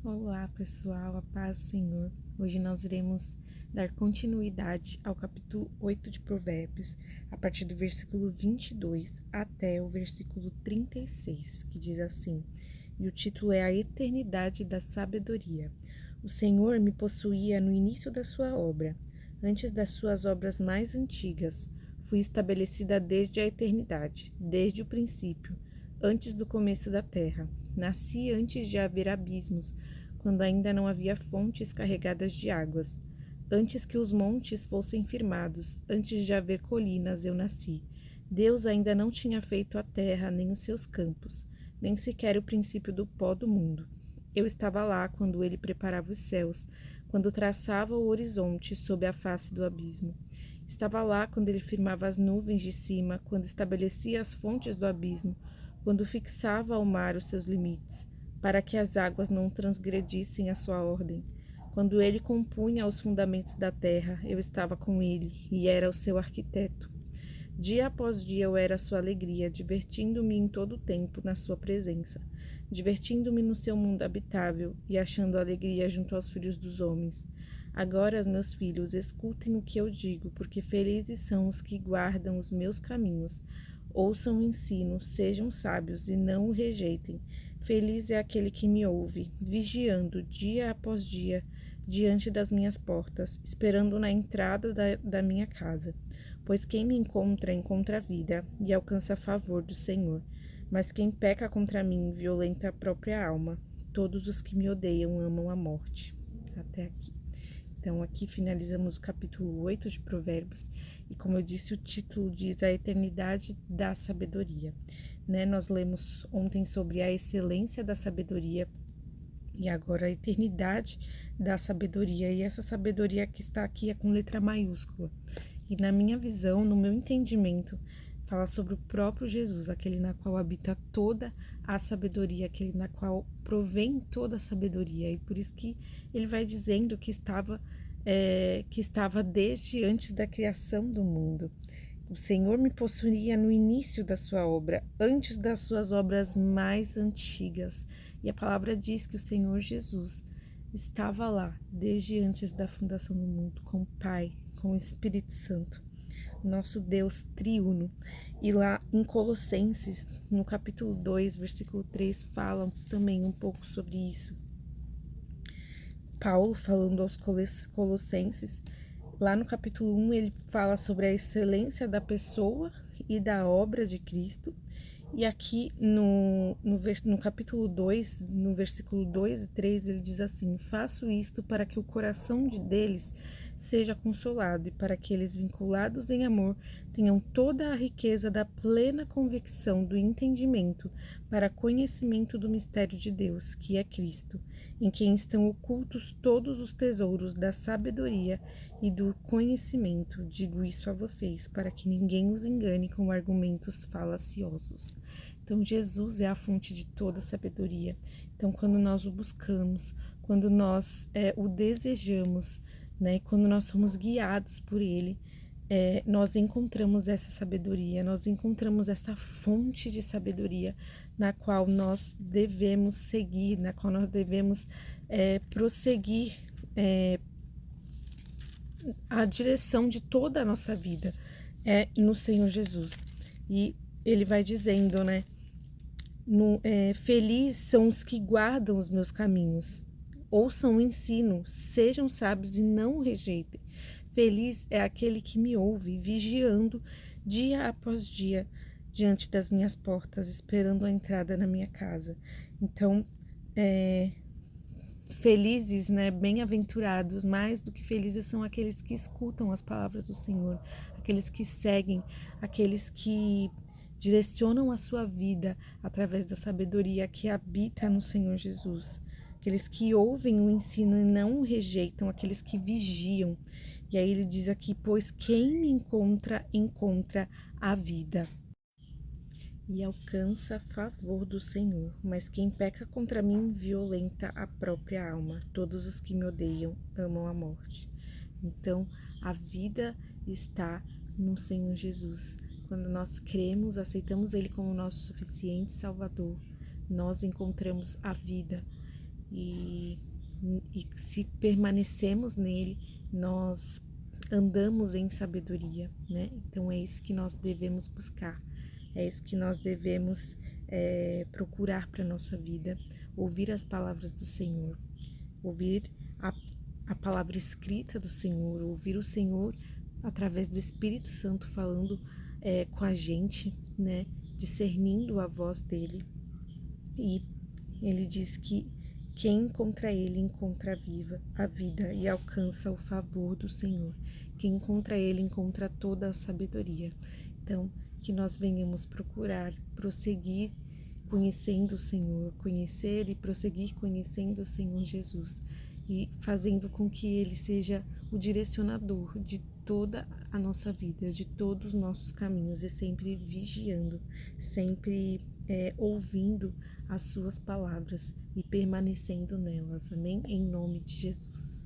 Olá pessoal, a paz do Senhor. Hoje nós iremos dar continuidade ao capítulo 8 de Provérbios, a partir do versículo 22 até o versículo 36, que diz assim, e o título é A Eternidade da Sabedoria. O Senhor me possuía no início da sua obra, antes das suas obras mais antigas. Fui estabelecida desde a eternidade, desde o princípio, antes do começo da terra. Nasci antes de haver abismos, quando ainda não havia fontes carregadas de águas. Antes que os montes fossem firmados, antes de haver colinas, eu nasci. Deus ainda não tinha feito a terra, nem os seus campos, nem sequer o princípio do pó do mundo. Eu estava lá quando ele preparava os céus, quando traçava o horizonte sob a face do abismo. Estava lá quando ele firmava as nuvens de cima, quando estabelecia as fontes do abismo, quando fixava ao mar os seus limites, para que as águas não transgredissem a sua ordem. Quando ele compunha os fundamentos da terra, eu estava com ele e era o seu arquiteto. Dia após dia eu era a sua alegria, divertindo-me em todo o tempo na sua presença, divertindo-me no seu mundo habitável e achando alegria junto aos filhos dos homens. Agora, meus filhos, escutem o que eu digo, porque felizes são os que guardam os meus caminhos. Ouçam o ensino, sejam sábios e não o rejeitem. Feliz é aquele que me ouve, vigiando dia após dia diante das minhas portas, esperando na entrada da minha casa. Pois quem me encontra, encontra a vida e alcança favor do Senhor. Mas quem peca contra mim, violenta a própria alma. Todos os que me odeiam amam a morte. Até aqui. Então, aqui finalizamos o capítulo 8 de Provérbios. E como eu disse, o título diz A Eternidade da Sabedoria. Nós lemos ontem sobre a excelência da sabedoria e agora a eternidade da sabedoria. E essa sabedoria que está aqui é com letra maiúscula. E na minha visão, no meu entendimento, fala sobre o próprio Jesus, aquele na qual habita toda a sabedoria, aquele na qual provém toda a sabedoria. E por isso que ele vai dizendo que estava desde antes da criação do mundo. O Senhor me possuía no início da sua obra, antes das suas obras mais antigas. E a palavra diz que o Senhor Jesus estava lá desde antes da fundação do mundo, com o Pai, com o Espírito Santo, nosso Deus triuno. E lá em Colossenses, no capítulo 2, versículo 3, fala também um pouco sobre isso. Paulo, falando aos Colossenses, lá no capítulo 1, ele fala sobre a excelência da pessoa e da obra de Cristo. E aqui no capítulo 2, no versículo 2 e 3, ele diz assim: faço isto para que o coração deles seja consolado e para que eles, vinculados em amor, tenham toda a riqueza da plena convicção do entendimento para conhecimento do mistério de Deus, que é Cristo, em quem estão ocultos todos os tesouros da sabedoria e do conhecimento. Digo isso a vocês, para que ninguém os engane com argumentos falaciosos. Então, Jesus é a fonte de toda sabedoria. Então, quando nós o buscamos, quando nós o desejamos, quando nós somos guiados por ele, nós encontramos essa sabedoria, nós encontramos essa fonte de sabedoria na qual nós devemos seguir, na qual nós devemos prosseguir a direção de toda a nossa vida no Senhor Jesus. E ele vai dizendo, feliz são os que guardam os meus caminhos, ouçam o ensino, sejam sábios e não o rejeitem. Feliz é aquele que me ouve, vigiando dia após dia diante das minhas portas, esperando a entrada na minha casa. Então, felizes, bem-aventurados, mais do que felizes são aqueles que escutam as palavras do Senhor, aqueles que seguem, aqueles que direcionam a sua vida através da sabedoria que habita no Senhor Jesus, aqueles que ouvem o ensino e não o rejeitam, aqueles que vigiam. E aí ele diz aqui, pois quem me encontra, encontra a vida e alcança favor do Senhor, mas quem peca contra mim violenta a própria alma. Todos os que me odeiam amam a morte. Então, a vida está no Senhor Jesus. Quando nós cremos, aceitamos Ele como nosso suficiente Salvador, nós encontramos a vida. e se permanecemos nele, nós andamos em sabedoria, né? Então é isso que nós devemos buscar, é isso que nós devemos procurar para a nossa vida, ouvir as palavras do Senhor, ouvir a palavra escrita do Senhor, ouvir o Senhor através do Espírito Santo falando com a gente, né? Discernindo a voz dele. E ele diz que quem encontra ele encontra a vida e alcança o favor do Senhor. Quem encontra ele encontra toda a sabedoria. Então, que nós venhamos procurar, prosseguir conhecendo o Senhor, conhecer e prosseguir conhecendo o Senhor Jesus e fazendo com que ele seja o direcionador de toda a nossa vida, de todos os nossos caminhos, e sempre vigiando, sempre ouvindo as suas palavras e permanecendo nelas. Amém? Em nome de Jesus.